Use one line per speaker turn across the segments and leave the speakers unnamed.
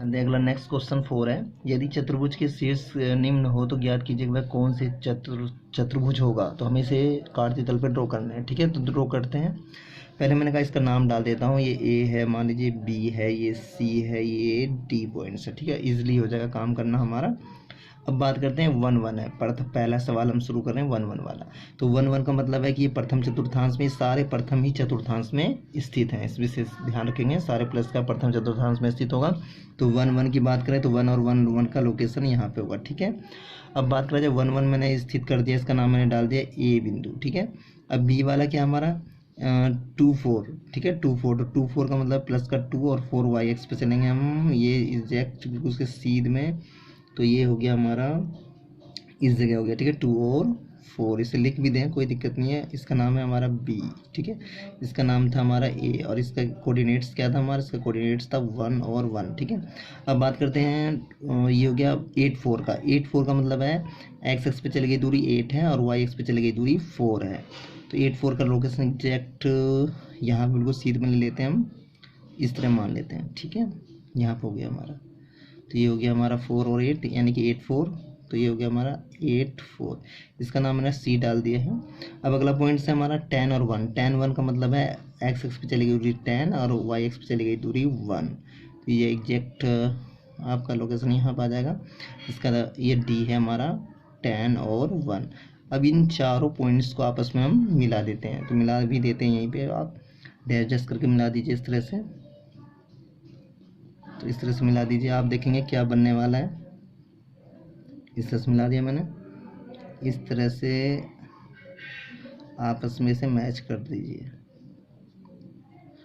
अगला next question 4 है, यदि चतुर्भुज के शीर्ष निम्न हो तो ज्ञात कीजिए वह कौन से चतुर्भुज होगा। तो हमें इसे काटती तल पे ड्रॉ करना है। ठीक है, तो ड्रॉ करते हैं। पहले मैंने कहा इसका नाम डाल देता हूँ। ये ए है, मान लीजिए बी है, ये सी है, ये डी पॉइंट्स है। ठीक है, इजीली हो जाएगा काम करना हमारा। अब बात करते हैं 1 1 है। पहला सवाल हम शुरू कर रहे हैं 1 1 वाला। तो 1 1 का मतलब है कि ये प्रथम चतुर्थांश में, सारे प्रथम ही चतुर्थांश में स्थित हैं। इस विशेष ध्यान रखेंगे, सारे प्लस का प्रथम चतुर्थांश में स्थित होगा। तो 1 1 की बात करें तो 1 और 1 1 का लोकेशन यहाँ पे होगा। ठीक है, अब बात करें जब 1 1 मैंने स्थित कर दिया, इसका नाम मैंने डाल दिया ए बिंदु। ठीक है, अब बी वाला क्या हमारा 2 4। ठीक है, 2 4, तो 2 4 का मतलब प्लस का 2 और 4 वाई एक्स पे चलेंगे हम, ये एग्जैक्ट बिल्कुल उसके सीध में। तो ये हो गया हमारा, इस जगह हो गया। ठीक है, 2 और 4, इसे लिख भी दें कोई दिक्कत नहीं है। इसका नाम है हमारा बी। ठीक है, इसका नाम था हमारा ए, और इसका कोऑर्डिनेट्स क्या था हमारा, इसका कोऑर्डिनेट्स था 1 और 1। ठीक है, अब बात करते हैं, ये हो गया 8 4 का। 8 4 का मतलब है एक्स एक्स पे चली गई दूरी 8 है और वाई एक्स पे चली गई दूरी 4 है। तो 8 4 का लोकेशन एग्जैक्ट यहाँ बिल्कुल सीध में ले लेते हैं हम, इस तरह मान लेते हैं। ठीक है, यहाँ पर हो गया हमारा। तो ये हो गया हमारा 4 और 8 यानी कि 8 4। तो ये हो गया हमारा 8 4, इसका नाम मैंने सी डाल दिया है। अब अगला पॉइंट है हमारा 10 और 1। 10 1 का मतलब है एक्स एक्स पे चली गई दूरी 10 और वाई एक्स पे चली गई दूरी 1। तो ये एग्जैक्ट आपका लोकेशन यहाँ पर आ जाएगा। इसका ये डी है हमारा 10 और 1। अब इन चारों पॉइंट्स को आपस में हम मिला देते हैं। तो मिला भी देते हैं, यहीं पे आप डैश डैश करके मिला दीजिए इस तरह से। तो इस तरह से मिला दीजिए, आप देखेंगे क्या बनने वाला है। इस तरह से मिला दिया मैंने, इस तरह से आपस में से मैच कर दीजिए।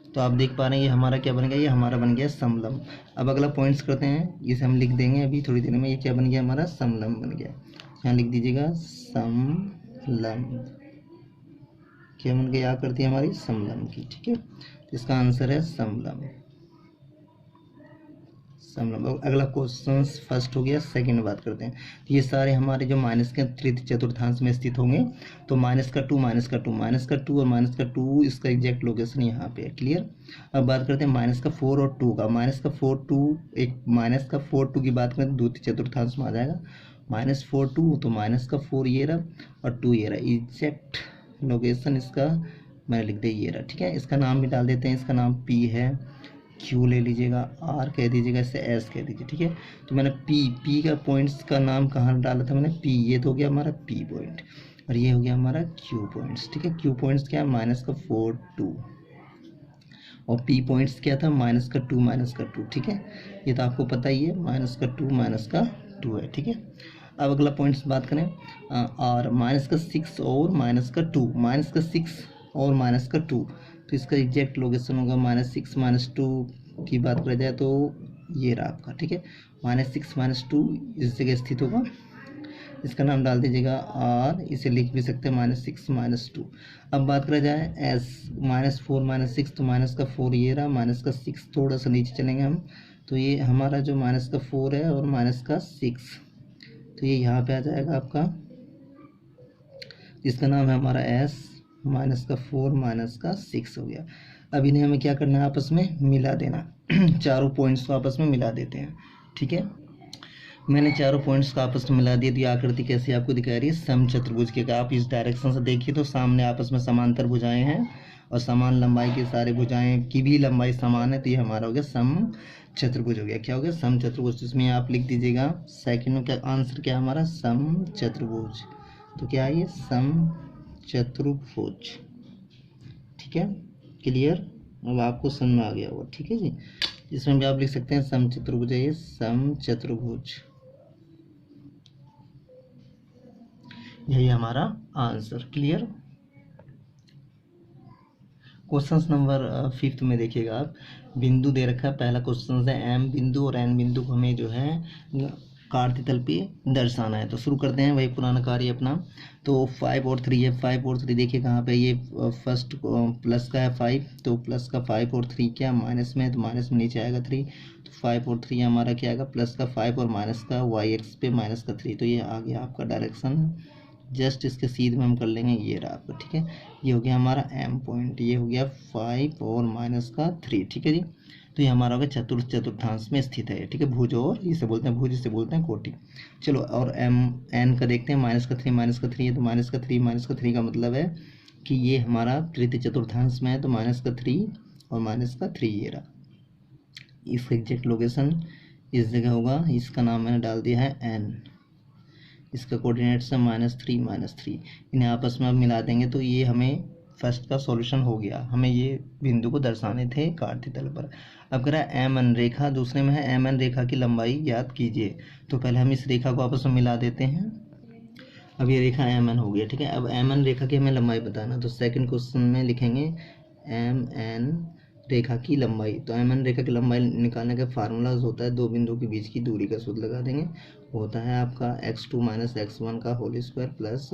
तो आप देख पा रहे हैं ये हमारा क्या बन गया, ये हमारा बन गया समलंब। अब अगला पॉइंट्स करते हैं, इसे हम लिख देंगे अभी थोड़ी देर में। ये क्या बन गया हमारा, समलंब बन गया। यहाँ लिख दीजिएगा समलंब। क्या बन गया, आकृति हमारी समलंब की। ठीक है, तो इसका आंसर है समलंब। समलंब। अगला क्वेश्चन फर्स्ट हो गया। सेकंड बात करते हैं, तो ये सारे हमारे जो माइनस के तृतीय चतुर्थांश में स्थित होंगे। तो माइनस का 2 माइनस का 2 माइनस का 2 और माइनस का 2, इसका एग्जैक्ट लोकेशन यहाँ पे है। क्लियर। अब बात करते हैं माइनस का 4 और 2 का। माइनस का 4 2, एक माइनस का 4 2 की बात करें तो द्वितीय चतुर्थांश में आ जाएगा। माइनस 4 2, तो माइनस का 4 ये रहा और 2 ये रहा। एग्जैक्ट लोकेशन इसका मैंने लिख दिया ये रहा। ठीक है, इसका नाम भी डाल देते हैं। इसका नाम पी है, क्यू ले लीजिएगा, आर कह दीजिएगा, इससे एस कह दीजिए। ठीक है, तो मैंने पी का पॉइंट्स का नाम कहाँ डाला था मैंने, पी। ये तो हो गया हमारा पी पॉइंट और ये हो गया हमारा क्यू पॉइंट्स। ठीक है, क्यू पॉइंट्स क्या है, माइनस का 4 2 और पी पॉइंट्स क्या था, माइनस का 2 माइनस का 2। ठीक है, ये तो आपको पता ही है, माइनस का 2 माइनस का 2 है। ठीक है, अब अगला पॉइंट्स बात करें, और माइनस का 6 और माइनस का 2, माइनस का 6 और माइनस का 2। तो इसका एग्जैक्ट लोकेशन होगा -6 -2 की बात करा जाए तो ये रहा आपका। ठीक है, -6 -2 इस जगह स्थित होगा। इसका नाम डाल दीजिएगा आर, इसे लिख भी सकते हैं -6 -2। अब बात करा जाए एस, -4 -6, तो माइनस का 4 ये रहा, माइनस का 6 थोड़ा सा नीचे चलेंगे हम। तो ये हमारा जो माइनस का 4 है और माइनस का 6, तो ये यहाँ पे आ जाएगा आपका। इसका नाम है हमारा एस, माइनस का 4 माइनस का 6 हो गया। अब इन्हें हमें क्या करना है, आपस में मिला देना। चारों पॉइंट्स को आपस में मिला देते हैं। ठीक है, मैंने चारों पॉइंट्स को आपस में मिला दिया। तो ये आकृति कैसी आपको दिखा रही है, समचतुर्भुज की। आप इस डायरेक्शन से देखिए तो सामने आपस में समांतर भुजाएं हैं और समान लंबाई की सारे भुजाएं की भी लंबाई समान है। तो ये हमारा हो गया समचतुर्भुज हो गया। क्या हो गया, समचतुर्भुज। इसमें आप लिख दीजिएगा सेकंड का आंसर क्या हमारा, समचतुर्भुज। तो क्या है ये, समचतुर्भुज। ठीक है, क्लियर। अब आपको समझ में आ गया होगा। ठीक है जी, इसमें भी आप लिख सकते हैं समचतुर्भुज है ये, समचतुर्भुज। यही हमारा आंसर। क्लियर। क्वेश्चन नंबर 5 में देखिएगा आप, बिंदु दे रखा है। पहला क्वेश्चन है एम बिंदु और एन बिंदु को हमें जो है काटती तल पे दर्शाना है। तो शुरू करते हैं, वही पुराना कार्य अपना। तो 5 और 3 है, 5 और 3 देखिए कहाँ पे, ये फर्स्ट प्लस का है 5, तो प्लस का 5 और 3 क्या माइनस में है, तो माइनस में नीचे आएगा 3। तो 5 और 3 हमारा क्या आएगा, प्लस का 5 और माइनस का वाई एक्स पे माइनस का 3। तो ये आ गया आपका डायरेक्शन। जस्ट इसके सीध में हम कर लेंगे, ये रहा आपका। ठीक है, ये हो गया हमारा एम पॉइंट। ये हो गया 5 और माइनस का 3। ठीक है जी, तो ये हमारा होगा चतुर्थांश में स्थित है, ठीक है। भुज, और इसे बोलते हैं भुज, इसे बोलते हैं कोटि। चलो और एम एन का देखते हैं, -3 है, तो -3 का मतलब है कि ये हमारा तृतीय चतुर्थांश में है, तो -3 और -3 ये रहा। इसका एग्जैक्ट लोकेशन इस जगह होगा, इसका नाम मैंने डाल दिया है एन, इसका कोऑर्डिनेट्स है -3 इन्हें आपस में अब मिला देंगे तो ये हमें फर्स्ट का सॉल्यूशन हो गया। हमें ये बिंदु को दर्शाने थे काटती तल पर। अब कह रहा है एम एन रेखा, दूसरे में है एम एन रेखा की लंबाई ज्ञात कीजिए। तो पहले हम इस रेखा को आपस में मिला देते हैं। अब ये रेखा एम एन हो गया, ठीक है। अब एम एन रेखा की हमें लंबाई बताना, तो सेकंड क्वेश्चन में लिखेंगे एम एन रेखा की लंबाई। तो एम एन रेखा की लंबाई निकालने का फार्मूलाज होता है, दो बिंदुओं के बीच की दूरी का सूत्र लगा देंगे। होता है आपका x2 - x1 का whole square plus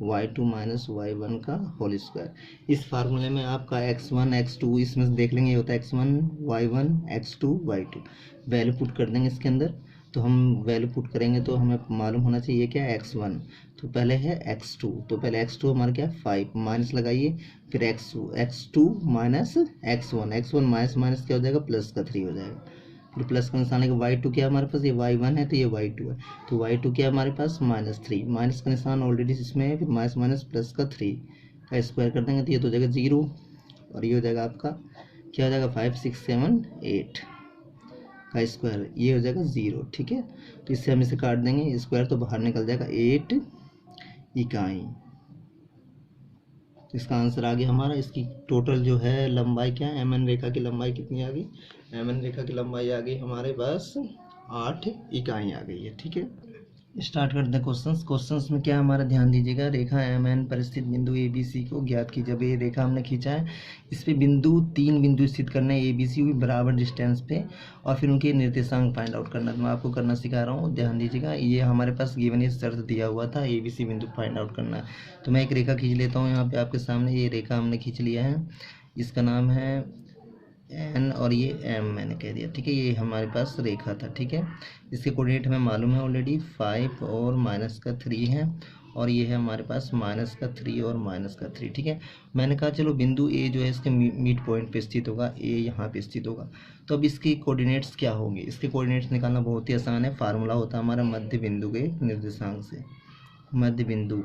y2 - y1 का होल स्क्वायर। इस फार्मूले में आपका x1 x2 इसमें से देख लेंगे, ये होता है x1 y1 x2 y2। Value put कर देंगे इसके अंदर, तो हम वैल्यू पुट करेंगे तो हमें मालूम होना चाहिए क्या है x1, तो पहले है x2, तो पहले x2 हमारा क्या है 5, माइनस लगाइए, फिर x2 माइनस x1 माइनस क्या हो जाएगा, प्लस का 3 हो जाएगा। फिर प्लस का निशान है, y2 क्या हमारे पास, ये y1 है तो ये y2 है, तो y2 क्या हमारे पास -3, माइनस का निशान ऑलरेडी इसमें है, फिर माइनस माइनस प्लस का 3 का स्क्वायर कर देंगे तो ये तो हो जाएगा 0, और ये हो जाएगा आपका क्या हो जाएगा 5 6 7 8 का स्क्वायर, ये हो जाएगा 0, ठीक है। तो इससे हम इसे काट देंगे स्क्वायर, तो बाहर निकल जाएगा 8 इकाई। इसका आंसर आ गया हमारा। इसकी टोटल जो है लंबाई क्या है, एम एन रेखा की लंबाई कितनी आ गई, एम एन रेखा की लंबाई आ गई हमारे पास 8 इकाई आ गई है, ठीक है। स्टार्ट करते हैं क्वेश्चंस में क्या हमारा ध्यान दीजिएगा, रेखा एम एन पर स्थित बिंदु ए बी सी को ज्ञात कीजिए। जब ये रेखा हमने खींचा है, इस पे तीन बिंदु स्थित करना है ए बी सी बराबर डिस्टेंस पे, और फिर उनके निर्देशांक फाइंड आउट करना। तो मैं आपको करना सिखा रहा हूँ, ध्यान दीजिएगा। ये हमारे पास गिवन ये शर्त दिया हुआ था, ए बी सी बिंदु फाइंड आउट करना है। तो मैं एक रेखा खींच लेता हूँ यहाँ पे आपके सामने। ये रेखा हमने खींच लिया है, इसका नाम है एन और ये एम मैंने कह दिया, ठीक है। ये हमारे पास रेखा था, ठीक है। इसके कोऑर्डिनेट हमें मालूम है ऑलरेडी, 5 और -3 है, और ये है हमारे पास -3 और -3, ठीक है। मैंने कहा चलो बिंदु ए जो है इसके मिड पॉइंट पे स्थित होगा, ए यहाँ पे स्थित होगा। तो अब इसके कोऑर्डिनेट्स क्या होंगे, इसके कोऑर्डिनेट्स निकालना बहुत ही आसान है। फार्मूला होता है हमारा मध्य बिंदु के निर्देशांक से, मध्य बिंदु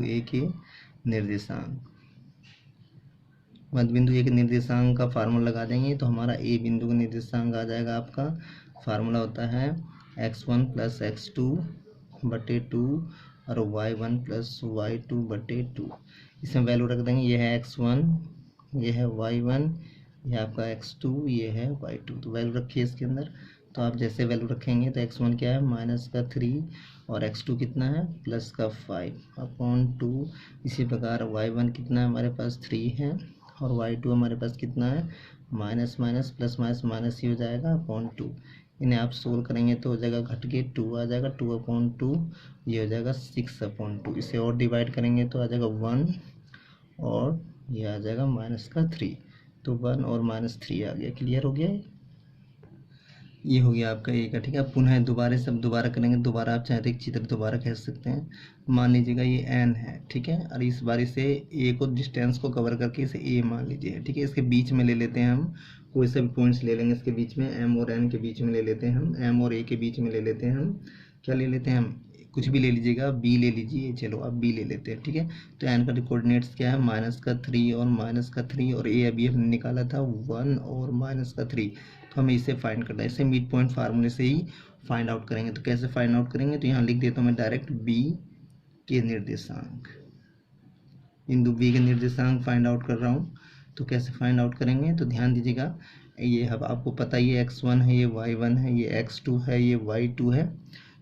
ए के निर्देशांक, मध्य बिंदु एक निर्देशांक का फार्मूला लगा देंगे तो हमारा ए बिंदु का निर्देशांक आ जाएगा। आपका फार्मूला होता है x1 + x2/2 और y1 + y2/2। इसमें वैल्यू रख देंगे, ये है x1, ये है y1, ये आपका x2, ये है y2। तो वैल्यू रखिए इसके अंदर। तो आप जैसे वैल्यू रखेंगे तो x1 क्या है -3 और x2 कितना है +5/2। इसी प्रकार y1 कितना है हमारे पास 3 है, और y2 हमारे पास कितना है माइनस प्लस माइनस ही हो जाएगा /2। इन्हें आप सोल्व करेंगे तो हो जाएगा, घट के 2 आ जाएगा, 2/2 ये हो जाएगा 6/2। इसे और डिवाइड करेंगे तो आ जाएगा 1, और ये आ जाएगा -3। तो 1 और -3 आ गया। क्लियर हो गया ये हो गया आपका ए का, ठीक है। अब पुनः दोबारा करेंगे, दोबारा आप चाहे तो एक चित्र दोबारा खींच सकते हैं। मान लीजिएगा ये एन है, ठीक है, और इस बार इसे ए को डिस्टेंस को कवर करके इसे ए मान लीजिए, ठीक है। इसके बीच में ले लेते हैं हम, कोई सा भी पॉइंट्स ले लेंगे इसके बीच में, एम और एन के बीच में ले लेते हैं हम, एम और ए के बीच में ले लेते हैं हम, क्या ले लेते हैं हम, कुछ भी ले लीजिएगा, बी ले लीजिए, चलो अब बी ले लेते हैं, ठीक है। तो एन का कोऑर्डिनेट्स क्या है -3 और -3, और ए अभी हमने निकाला था 1 और -3। तो हमें इसे फाइंड करना है, इसे मिड पॉइंट फार्मूले से ही फाइंड आउट करेंगे। तो कैसे फाइंड आउट करेंगे, तो यहाँ लिख देता हूँ मैं डायरेक्ट बी के निर्देशांक, बिंदु बी के निर्देशांक फाइंड आउट कर रहा हूँ। तो कैसे फाइंड आउट करेंगे, तो ध्यान दीजिएगा, ये अब आपको पता ही है x1 है, ये y1 है, ये x2 है, ये y2 है।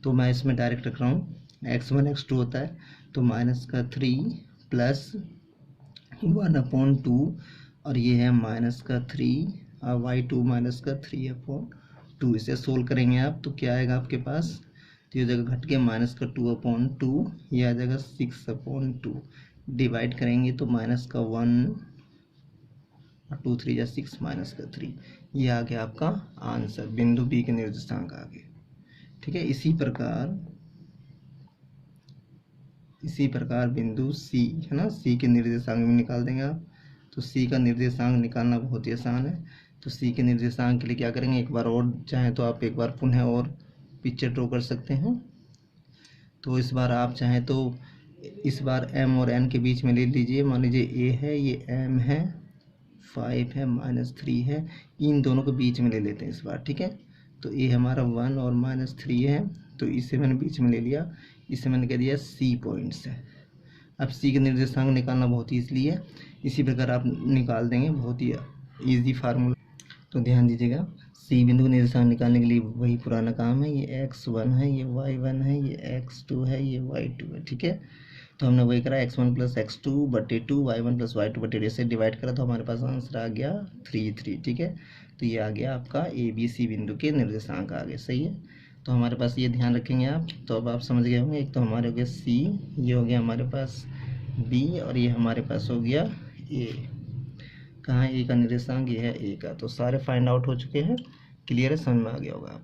तो मैं इसमें डायरेक्ट रख रहा हूँ, x1 x2 होता है तो -3 + 1/2, और ये है -3 और y2 -3/2। इसे सोल्व करेंगे आप तो क्या आएगा आपके पास, तो ये जगह घट के -2/2, ये आ जाएगा 6/2। डिवाइड करेंगे तो -1 और 2 3 6 -3, ये आ गया आपका आंसर, बिंदु बी के निर्देशांक आ गए, ठीक है। इसी प्रकार बिंदु सी है ना, सी के निर्देशांक भी निकाल देंगे आप। तो सी का निर्देशांक निकालना बहुत ही आसान है। तो सी के निर्देशांक के लिए क्या करेंगे, एक बार और चाहें तो आप एक बार पुनः और पिक्चर ड्रॉ कर सकते हैं। तो इस बार आप चाहें तो इस बार m और n के बीच में ले लीजिए। मान लीजिए a है, ये m है, 5 है, -3 है, इन दोनों के बीच में ले लेते हैं इस बार, ठीक है। तो a हमारा 1 और -3 है, तो इसे मैंने बीच में ले लिया, इसे मैंने कह दिया c पॉइंट्स है। अब c के निर्देशांक निकालना बहुत ही इसलिए इसी प्रकार आप निकाल देंगे, बहुत ही ईजी फार्मूला। तो ध्यान दीजिएगा, सी बिंदु का निर्देशांक निकालने के लिए वही पुराना काम है, ये x1 है, ये y1 है, ये x2 है, ये y2 है, ठीक है। तो हमने वही करा, x1 + x2/2 y1 + y2/2 से डिवाइड करा, तो हमारे पास आंसर आ गया 3, ठीक है। तो ये आ गया आपका ABC बिंदु के निर्देशांक आ गए, सही है। तो हमारे पास ये ध्यान रखेंगे आप, तो अब आप समझ गए होंगे। एक तो हमारे हो गया C, ये हो गया हमारे पास B, और ये हमारे पास हो गया A। कहाँ A का निर्देशांक, ये है A का। तो सारे फाइंड आउट हो चुके हैं, क्लियर है, समझ में आ गया होगा आप।